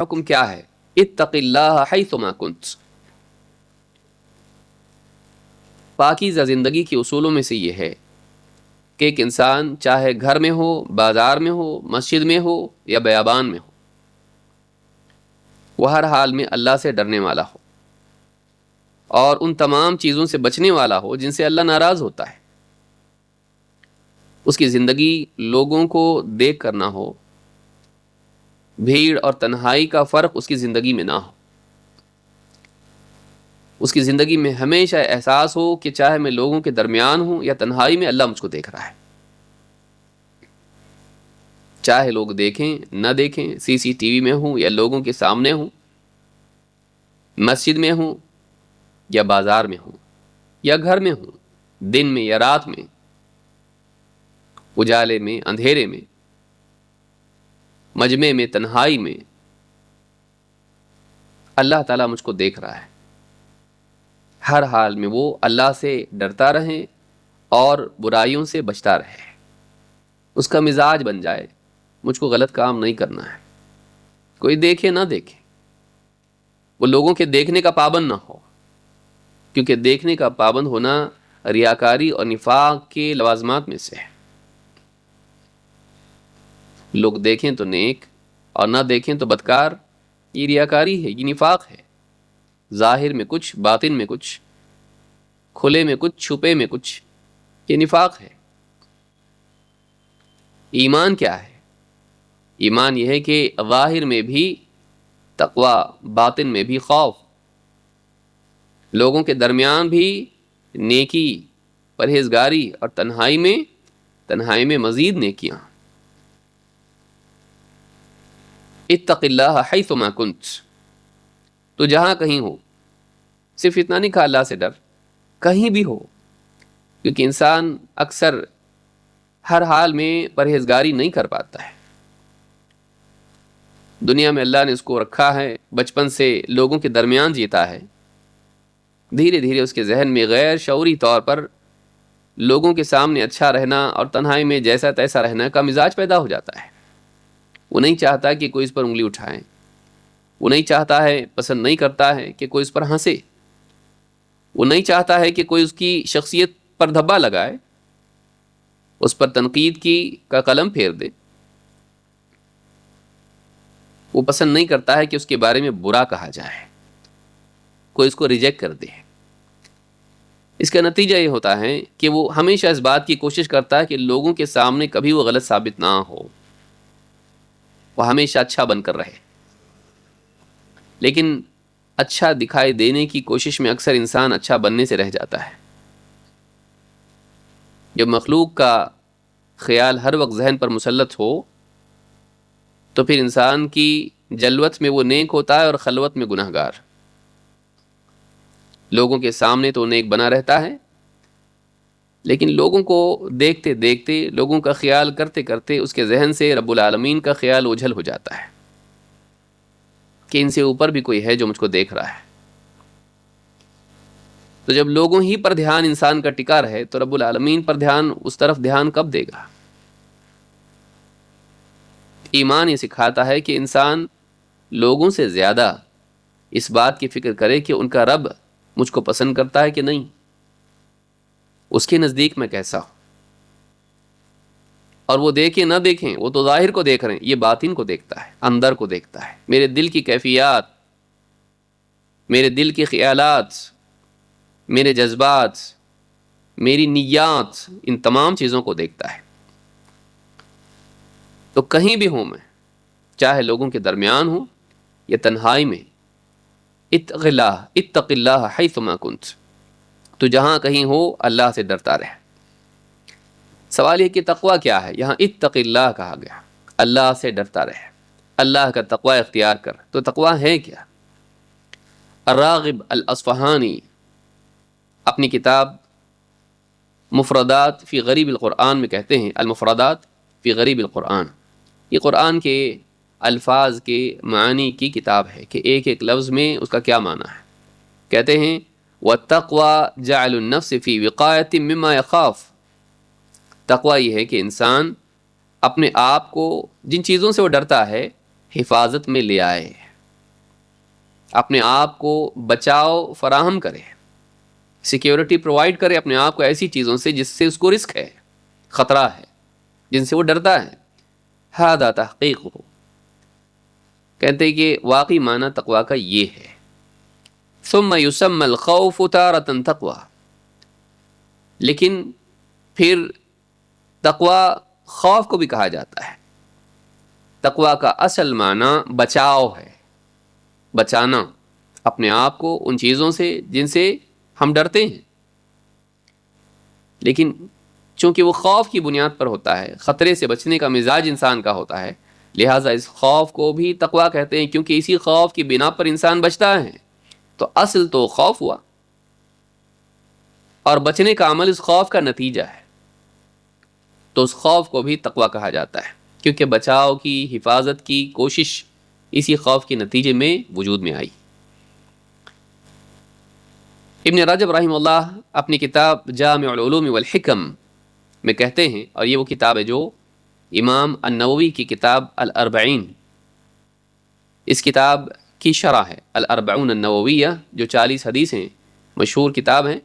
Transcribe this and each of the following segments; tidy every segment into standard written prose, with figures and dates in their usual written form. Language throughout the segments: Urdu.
حکم کیا ہے؟ اتق اللہ حیثما کنت. پاکیزہ زندگی کے اصولوں میں سے یہ ہے کہ ایک انسان چاہے گھر میں ہو، بازار میں ہو، مسجد میں ہو یا بیابان میں ہو، وہ ہر حال میں اللہ سے ڈرنے والا ہو اور ان تمام چیزوں سے بچنے والا ہو جن سے اللہ ناراض ہوتا ہے. اس کی زندگی لوگوں کو دیکھ کر نہ ہو، بھیڑ اور تنہائی کا فرق اس کی زندگی میں نہ ہو. اس کی زندگی میں ہمیشہ احساس ہو کہ چاہے میں لوگوں کے درمیان ہوں یا تنہائی میں، اللہ مجھ کو دیکھ رہا ہے. چاہے لوگ دیکھیں نہ دیکھیں، سی سی ٹی وی میں ہوں یا لوگوں کے سامنے ہوں، مسجد میں ہوں یا بازار میں ہوں یا گھر میں ہوں، دن میں یا رات میں، اجالے میں اندھیرے میں، مجمع میں تنہائی میں، اللہ تعالیٰ مجھ کو دیکھ رہا ہے. ہر حال میں وہ اللہ سے ڈرتا رہے اور برائیوں سے بچتا رہے. اس کا مزاج بن جائے مجھ کو غلط کام نہیں کرنا ہے. کوئی دیکھے نہ دیکھے، وہ لوگوں کے دیکھنے کا پابند نہ ہو، کیونکہ دیکھنے کا پابند ہونا ریاکاری اور نفاق کے لوازمات میں سے ہے. لوگ دیکھیں تو نیک اور نہ دیکھیں تو بدکار، یہ ریاکاری ہے، یہ نفاق ہے. ظاہر میں کچھ، باطن میں کچھ، کھلے میں کچھ، چھپے میں کچھ، یہ نفاق ہے. ایمان کیا ہے؟ ایمان یہ ہے کہ ظاہر میں بھی تقوی، باطن میں بھی خوف، لوگوں کے درمیان بھی نیکی، پرہیزگاری اور تنہائی میں مزید نیکیاں. اتق اللہ حیثما کنت. تو جہاں کہیں ہو، صرف اتنا نہیں کہا اللہ سے ڈر، کہیں بھی ہو، کیونکہ انسان اکثر ہر حال میں پرہیزگاری نہیں کر پاتا ہے. دنیا میں اللہ نے اس کو رکھا ہے، بچپن سے لوگوں کے درمیان جیتا ہے، دھیرے دھیرے اس کے ذہن میں غیر شعوری طور پر لوگوں کے سامنے اچھا رہنا اور تنہائی میں جیسا تیسا رہنا کا مزاج پیدا ہو جاتا ہے. وہ نہیں چاہتا کہ کوئی اس پر انگلی اٹھائے، وہ نہیں چاہتا ہے، پسند نہیں کرتا ہے کہ کوئی اس پر ہنسے، وہ نہیں چاہتا ہے کہ کوئی اس کی شخصیت پر دھبا لگائے، اس پر تنقید کا قلم پھیر دے. وہ پسند نہیں کرتا ہے کہ اس کے بارے میں برا کہا جائے، کوئی اس کو ریجیکٹ کر دے. اس کا نتیجہ یہ ہوتا ہے کہ وہ ہمیشہ اس بات کی کوشش کرتا ہے کہ لوگوں کے سامنے کبھی وہ غلط ثابت نہ ہو، وہ ہمیشہ اچھا بن کر رہے. لیکن اچھا دکھائی دینے کی کوشش میں اکثر انسان اچھا بننے سے رہ جاتا ہے. جب مخلوق کا خیال ہر وقت ذہن پر مسلط ہو تو پھر انسان کی جلوت میں وہ نیک ہوتا ہے اور خلوت میں گناہ گار. لوگوں کے سامنے تو نیک بنا رہتا ہے، لیکن لوگوں کو دیکھتے دیکھتے، لوگوں کا خیال کرتے کرتے اس کے ذہن سے رب العالمین کا خیال اوجھل ہو جاتا ہے کہ ان سے اوپر بھی کوئی ہے جو مجھ کو دیکھ رہا ہے. تو جب لوگوں ہی پر دھیان انسان کا ٹکا رہے تو رب العالمین پر اس طرف دھیان کب دے گا؟ ایمان یہ سکھاتا ہے کہ انسان لوگوں سے زیادہ اس بات کی فکر کرے کہ ان کا رب مجھ کو پسند کرتا ہے کہ نہیں، اس کے نزدیک میں کیسا ہوں. اور وہ دیکھیں نہ دیکھیں، وہ تو ظاہر کو دیکھ رہے ہیں، یہ باطن کو دیکھتا ہے، اندر کو دیکھتا ہے، میرے دل کی کیفیات، میرے دل کے خیالات، میرے جذبات، میری نیات، ان تمام چیزوں کو دیکھتا ہے. تو کہیں بھی ہوں میں، چاہے لوگوں کے درمیان ہوں یا تنہائی میں، اتق اللہ حیثما کنت. تو جہاں کہیں ہو اللہ سے ڈرتا رہے. سوال یہ کہ تقوی کیا ہے؟ یہاں اتق اللہ کہا گیا، اللہ سے ڈرتا رہے، اللہ کا تقوی اختیار کر. تو تقوی ہے کیا؟ الراغب الاصفہانی اپنی کتاب مفردات فی غریب القرآن میں کہتے ہیں، المفردات فی غریب القرآن، یہ قرآن کے الفاظ کے معانی کی کتاب ہے کہ ایک ایک لفظ میں اس کا کیا معنی ہے. کہتے ہیں وَالتَّقْوَى جَعْلُ النَّفْسِ فِي وِقَایَةٍ مِّمَّا يَخَافُ. تقوی یہ ہے کہ انسان اپنے آپ کو جن چیزوں سے وہ ڈرتا ہے حفاظت میں لے آئے. اپنے آپ کو بچاؤ فراہم کرے، سیکیورٹی پرووائڈ کرے اپنے آپ کو ایسی چیزوں سے جس سے اس کو رسک ہے، خطرہ ہے، جن سے وہ ڈرتا ہے. ہذا تحقیق ہو، کہتے ہیں کہ واقعی معنی تقویٰ کا یہ ہے. ثم یسمى الخوف تارة تقویٰ، لیکن پھر تقویٰ خوف کو بھی کہا جاتا ہے. تقویٰ کا اصل معنی بچاؤ ہے، بچانا اپنے آپ کو ان چیزوں سے جن سے ہم ڈرتے ہیں. لیکن چونکہ وہ خوف کی بنیاد پر ہوتا ہے، خطرے سے بچنے کا مزاج انسان کا ہوتا ہے، لہٰذا اس خوف کو بھی تقویٰ کہتے ہیں، کیونکہ اسی خوف کی بنا پر انسان بچتا ہے. تو اصل تو خوف ہوا، اور بچنے کا عمل اس خوف کا نتیجہ ہے. تو اس خوف کو بھی تقویٰ کہا جاتا ہے، کیونکہ بچاؤ کی، حفاظت کی کوشش اسی خوف کے نتیجے میں وجود میں آئی. ابن رجب رحمہ اللہ اپنی کتاب جامع العلوم والحکم میں کہتے ہیں، اور یہ وہ کتاب ہے جو امام النووی کی کتاب الاربعین، اس کتاب کی شرح ہے. الاربعون النوویہ جو 40 حدیثیں مشہور کتاب ہیں،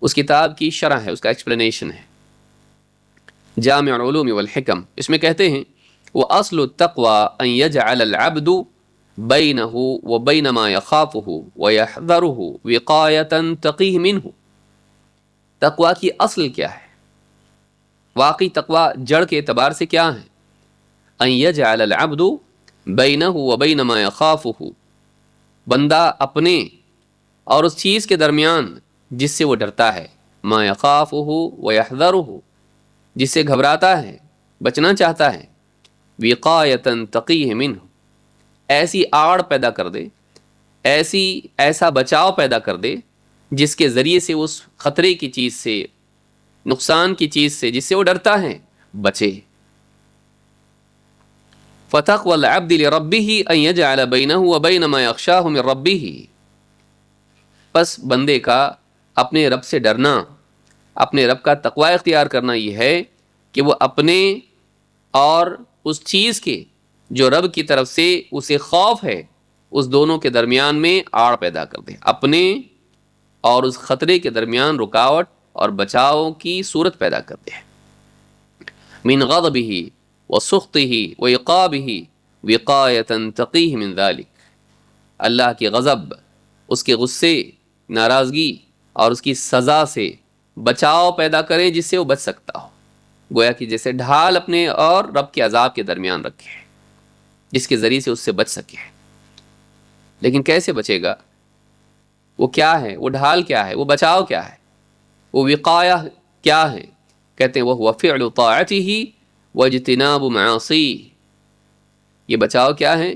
اس کتاب کی شرح ہے، اس کا ایکسپلینیشن ہے. جامع العلوم والحکم، اس میں کہتے ہیں وَأَصْلُ التَّقْوَى أَن يَجْعَلَ الْعَبْدُ بَيْنَهُ وَبَيْنَ مَا يَخَافُهُ وَيَحْذَرُهُ وِقَایَةً تَقِيهِ مِنْهُ. تقویٰ کی اصل کیا ہے؟ واقعی تقویٰ جڑ کے اعتبار سے کیا ہے؟ أَن يَجْعَلَ الْعَبْدُ بَيْنَهُ وَبَيْنَ مَا يَخَافُهُ، بندہ اپنے اور اس چیز کے درمیان جس سے وہ ڈرتا ہے، ما يَخَافُهُ وَيَحْذَرُهُ، جس سے گھبراتا ہے، بچنا چاہتا ہے، وقایةً تقیہ منہ، ایسی آڑ پیدا کر دے، ایسا بچاؤ پیدا کر دے جس کے ذریعے سے اس خطرے کی چیز سے، نقصان کی چیز سے جس سے وہ ڈرتا ہے، بچے. فتقوى العبد لربه ان يجعل بينه وبين ما يخشاه من ربه، پس بندے کا اپنے رب سے ڈرنا، اپنے رب کا تقوی اختیار کرنا یہ ہے کہ وہ اپنے اور اس چیز کے جو رب کی طرف سے اسے خوف ہے، اس دونوں کے درمیان میں آڑ پیدا کر دے، اپنے اور اس خطرے کے درمیان رکاوٹ اور بچاؤ کی صورت پیدا کر دے. من غضبہ وسخطہ وعقابہ وقایۃ تقیہ من ذلک، اللہ کے غضب، اس کے غصے، ناراضگی اور اس کی سزا سے بچاؤ پیدا کریں جس سے وہ بچ سکتا ہو. گویا کہ جیسے ڈھال اپنے اور رب کے عذاب کے درمیان رکھے، جس کے ذریعے سے اس سے بچ سکے. لیکن کیسے بچے گا؟ وہ کیا ہے؟ وہ ڈھال کیا ہے؟ وہ بچاؤ کیا ہے؟ وہ وقایہ کیا ہے؟ کہتے ہیں وہ فعل طاعتہ واجتناب معاصیہ. یہ بچاؤ کیا ہے؟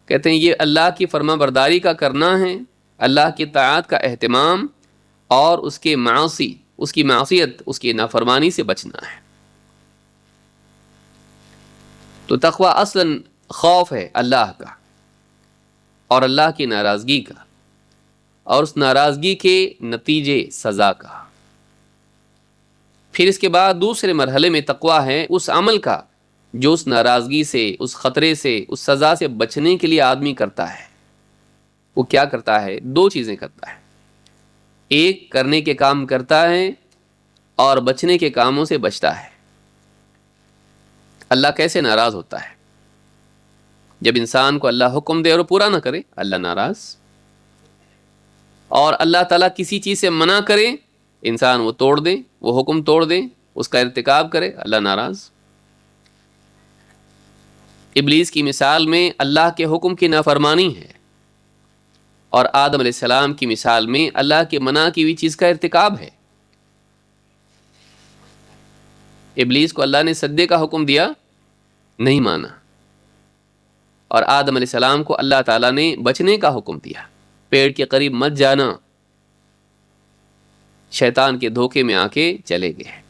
کہتے ہیں یہ اللہ کی فرما برداری کا کرنا ہے، اللہ کی طاعت کا اہتمام، اور اس کے معاصی، اس کی معصیت، اس کی نافرمانی سے بچنا ہے. تو تقوی اصلاً خوف ہے اللہ کا اور اللہ کی ناراضگی کا، اور اس ناراضگی کے نتیجے سزا کا. پھر اس کے بعد دوسرے مرحلے میں تقوی ہے اس عمل کا جو اس ناراضگی سے، اس خطرے سے، اس سزا سے بچنے کے لیے آدمی کرتا ہے. وہ کیا کرتا ہے؟ 2 چیزیں کرتا ہے. ایک کرنے کے کام کرتا ہے اور بچنے کے کاموں سے بچتا ہے. اللہ کیسے ناراض ہوتا ہے؟ جب انسان کو اللہ حکم دے اور پورا نہ کرے، اللہ ناراض. اور اللہ تعالیٰ کسی چیز سے منع کرے، انسان وہ توڑ دے، وہ حکم توڑ دے، اس کا ارتکاب کرے، اللہ ناراض. ابلیس کی مثال میں اللہ کے حکم کی نافرمانی ہے، اور آدم علیہ السلام کی مثال میں اللہ کے منع کی ہوئی چیز کا ارتکاب ہے. ابلیس کو اللہ نے سجدے کا حکم دیا، نہیں مانا، اور آدم علیہ السلام کو اللہ تعالیٰ نے بچنے کا حکم دیا، پیڑ کے قریب مت جانا. شیطان کے دھوکے میں آ کے چلے گئے.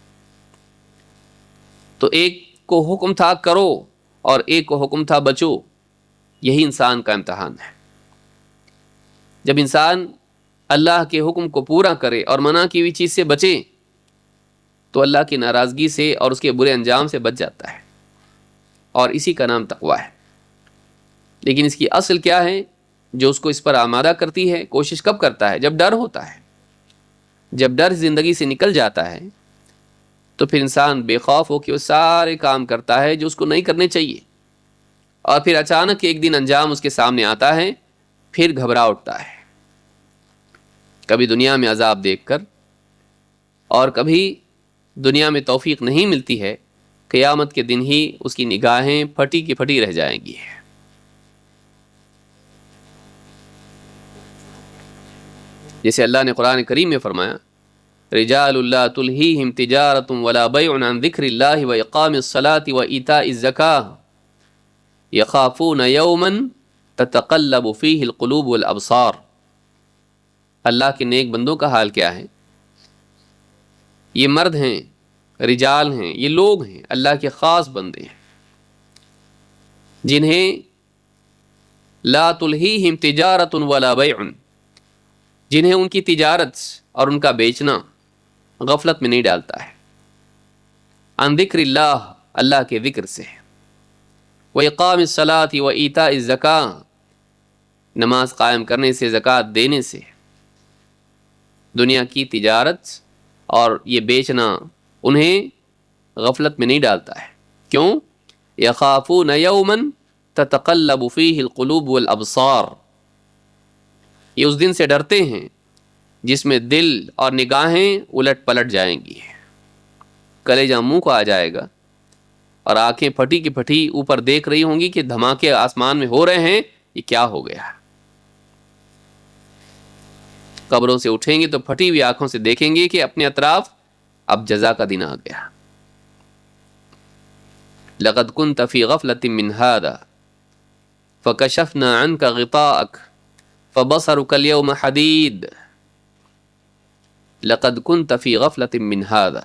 تو ایک کو حکم تھا کرو اور ایک کو حکم تھا بچو. یہی انسان کا امتحان ہے. جب انسان اللہ کے حکم کو پورا کرے اور منع کی ہوئی چیز سے بچے تو اللہ کی ناراضگی سے اور اس کے برے انجام سے بچ جاتا ہے، اور اسی کا نام تقوی ہے. لیکن اس کی اصل کیا ہے؟ جو اس کو اس پر آمادہ کرتی ہے، کوشش کب کرتا ہے؟ جب ڈر ہوتا ہے. جب ڈر زندگی سے نکل جاتا ہے تو پھر انسان بے خوف ہو کے وہ سارے کام کرتا ہے جو اس کو نہیں کرنے چاہیے، اور پھر اچانک ایک دن انجام اس کے سامنے آتا ہے، پھر گھبرا اٹھتا ہے، کبھی دنیا میں عذاب دیکھ کر، اور کبھی دنیا میں توفیق نہیں ملتی ہے، قیامت کے دن ہی اس کی نگاہیں پھٹی کی پھٹی رہ جائیں گی. جیسے اللہ نے قرآن کریم میں فرمایا، رجال لا تلہیہم تجارت ولا بیع عن ذکر اللہ واقام الصلاۃ وایتاء الزکاۃ یخافون یوما تتقلب فیہ القلوب والابصار. اللہ کے نیک بندوں کا حال کیا ہے؟ یہ مرد ہیں، رجال ہیں، یہ لوگ ہیں، اللہ کے خاص بندے ہیں، جنہیں لا تلہیہم تجارت ولا بیع، جنہیں ان کی تجارت اور ان کا بیچنا غفلت میں نہیں ڈالتا ہے. عن ذکر اللہ، اللہ کے ذکر سے، وإقام الصلاۃ وإیتاء الزکاۃ، نماز قائم کرنے سے، زکوٰۃ دینے سے. دنیا کی تجارت اور یہ بیچنا انہیں غفلت میں نہیں ڈالتا ہے. کیوں؟ یخافون یوما تتقلب فیہ القلوب والابصار، یہ اس دن سے ڈرتے ہیں جس میں دل اور نگاہیں الٹ پلٹ جائیں گی، کلیجہ منہ کو آ جائے گا، اور آنکھیں پھٹی کی پھٹی اوپر دیکھ رہی ہوں گی کہ دھماکے آسمان میں ہو رہے ہیں، یہ کیا ہو گیا. قبروں سے اٹھیں گے تو پھٹی ہوئی آنکھوں سے دیکھیں گے کہ اپنے اطراف اب جزا کا دن آ گیا. لقد كنت في غفلة من هذا فكشفنا عنك غطاءك فبصرك اليوم حديد. لقد كنت في غفلة من هذا،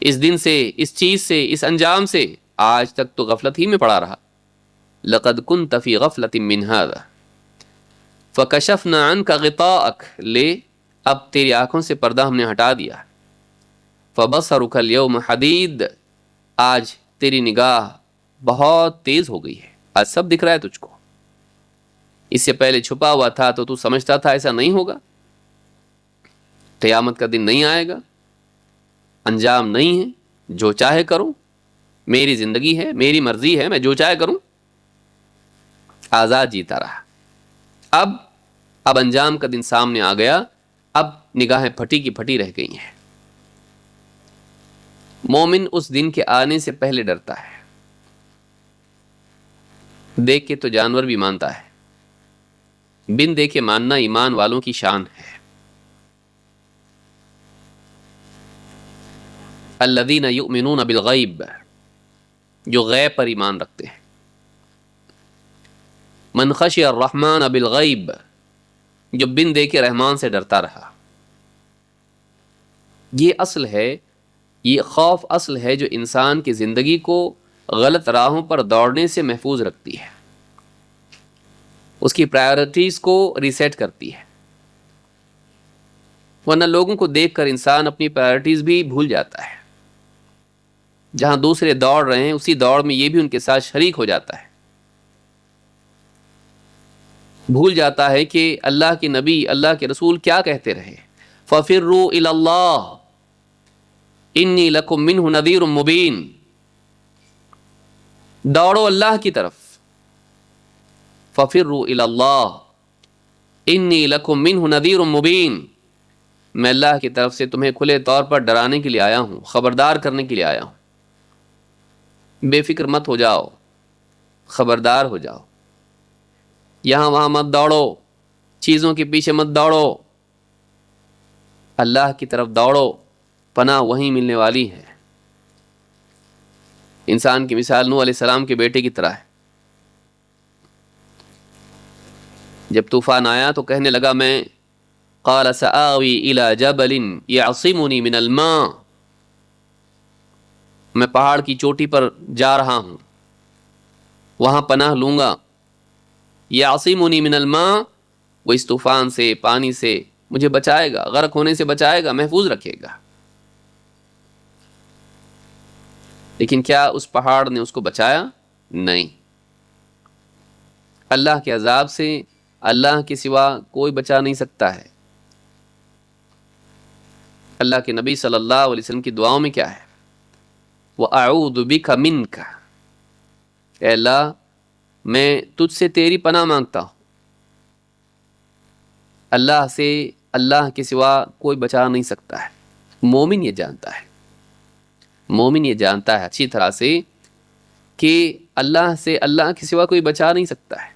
اس دن سے، اس چیز سے، اس انجام سے آج تک تو غفلت ہی میں پڑا رہا. لقد كنت في غفلة من هذا فكشفنا عنك غطاءك، لے اب تیری آنکھوں سے پردہ ہم نے ہٹا دیا. فبصرك اليوم حدید، آج تیری نگاہ بہت تیز ہو گئی ہے، آج سب دکھ رہا ہے تجھ کو. اس سے پہلے چھپا ہوا تھا تو سمجھتا تھا ایسا نہیں ہوگا، قیامت کا دن نہیں آئے گا، انجام نہیں ہے، جو چاہے کروں، میری زندگی ہے، میری مرضی ہے، میں جو چاہے کروں. آزاد جیتا رہا. اب انجام کا دن سامنے آ گیا، اب نگاہیں پھٹی کی پھٹی رہ گئی ہیں. مومن اس دن کے آنے سے پہلے ڈرتا ہے. دیکھ کے تو جانور بھی مانتا ہے، بن دیکھے ماننا ایمان والوں کی شان ہے. الذین یؤمنون بالغیب، جو غیب پر ایمان رکھتے ہیں. من خشی الرحمن بالغیب، جو بن دیکھے رحمان سے ڈرتا رہا. یہ اصل ہے، یہ خوف اصل ہے جو انسان کی زندگی کو غلط راہوں پر دوڑنے سے محفوظ رکھتی ہے، اس کی پرائیورٹیز کو ریسیٹ کرتی ہے. ورنہ لوگوں کو دیکھ کر انسان اپنی پرائیورٹیز بھی بھول جاتا ہے. جہاں دوسرے دوڑ رہے ہیں اسی دوڑ میں یہ بھی ان کے ساتھ شریک ہو جاتا ہے. بھول جاتا ہے کہ اللہ کے نبی، اللہ کے رسول کیا کہتے رہے، فَفِرُّوا إِلَى اللَّهِ إِنِّي لَكُم مِّنْهُ نَذِيرٌ مُّبِينٌ. دوڑو اللہ کی طرف. فَفِرُّوا إِلَى اللَّهِ إِنِّي لَكُم مِّنْهُ نَذِيرٌ مُّبِينٌ. میں اللہ کی طرف سے تمہیں کھلے طور پر ڈرانے کے لیے آیا ہوں، خبردار کرنے کے لیے آیا ہوں. بے فکر مت ہو جاؤ، خبردار ہو جاؤ. یہاں وہاں مت دوڑو، چیزوں کے پیچھے مت دوڑو، اللہ کی طرف دوڑو، پناہ وہیں ملنے والی ہے. انسان کی مثال نوح علیہ السلام کے بیٹے کی طرح ہے. جب طوفان آیا تو کہنے لگا، میں قال سآوی الی جبل یعصمنی من الماء، میں پہاڑ کی چوٹی پر جا رہا ہوں، وہاں پناہ لوں گا. یعصمنی من الماء، وہ اس طوفان سے، پانی سے مجھے بچائے گا، غرق ہونے سے بچائے گا، محفوظ رکھے گا. لیکن کیا اس پہاڑ نے اس کو بچایا؟ نہیں. اللہ کے عذاب سے اللہ کے سوا کوئی بچا نہیں سکتا ہے۔ اللہ کے نبی صلی اللہ علیہ وسلم کی دعاؤں میں کیا ہے؟ وَأَعُوذُ بِكَ مِنْكَ، اے اللہ میں تجھ سے تیری پناہ مانگتا ہوں۔ اللہ سے اللہ کے سوا کوئی بچا نہیں سکتا ہے۔ مومن یہ جانتا ہے، مومن یہ جانتا ہے اچھی طرح سے کہ اللہ سے اللہ کے سوا کوئی بچا نہیں سکتا ہے۔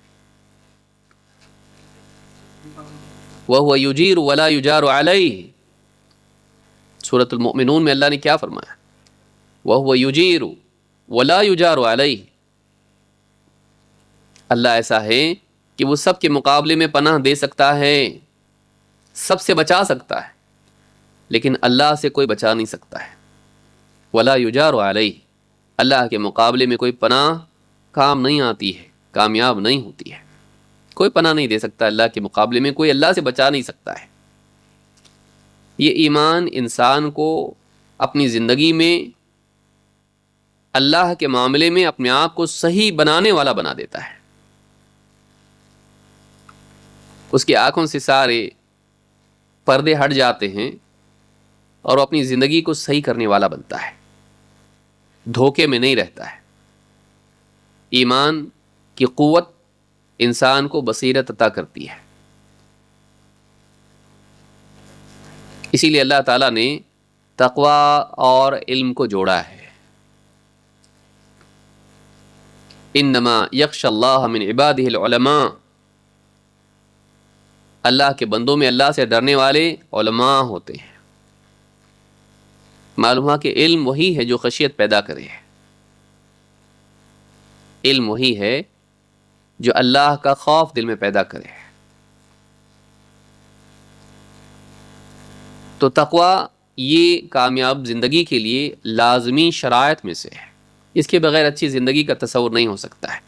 وَهُوَ يُجِيرُ وَلَا يُجَارُ عَلَيْهِ، سورۃ المؤمنون میں اللہ نے کیا فرمایا؟ وَهُوَ يُجِيرُ وَلَا يُجَارُ عَلَيْهِ، اللہ ایسا ہے کہ وہ سب کے مقابلے میں پناہ دے سکتا ہے، سب سے بچا سکتا ہے، لیکن اللہ سے کوئی بچا نہیں سکتا ہے۔ وَلَا يُجَارُ عَلَيْهِ، اللہ کے مقابلے میں کوئی پناہ کام نہیں آتی ہے، کامیاب نہیں ہوتی ہے۔ کوئی پناہ نہیں دے سکتا اللہ کے مقابلے میں، کوئی اللہ سے بچا نہیں سکتا ہے۔ یہ ایمان انسان کو اپنی زندگی میں اللہ کے معاملے میں اپنے آپ کو صحیح بنانے والا بنا دیتا ہے۔ اس کی آنکھوں سے سارے پردے ہٹ جاتے ہیں اور وہ اپنی زندگی کو صحیح کرنے والا بنتا ہے، دھوکے میں نہیں رہتا ہے۔ ایمان کی قوت انسان کو بصیرت عطا کرتی ہے۔ اسی لیے اللہ تعالیٰ نے تقوی اور علم کو جوڑا ہے۔ انما یخشی اللہ من عبادہ العلماء، اللہ کے بندوں میں اللہ سے ڈرنے والے علماء ہوتے ہیں۔ معلوم ہوا کہ علم وہی ہے جو خشیت پیدا کرے، علم وہی ہے جو اللہ کا خوف دل میں پیدا کرے۔ تو تقوی یہ کامیاب زندگی کے لیے لازمی شرائط میں سے ہے، اس کے بغیر اچھی زندگی کا تصور نہیں ہو سکتا ہے۔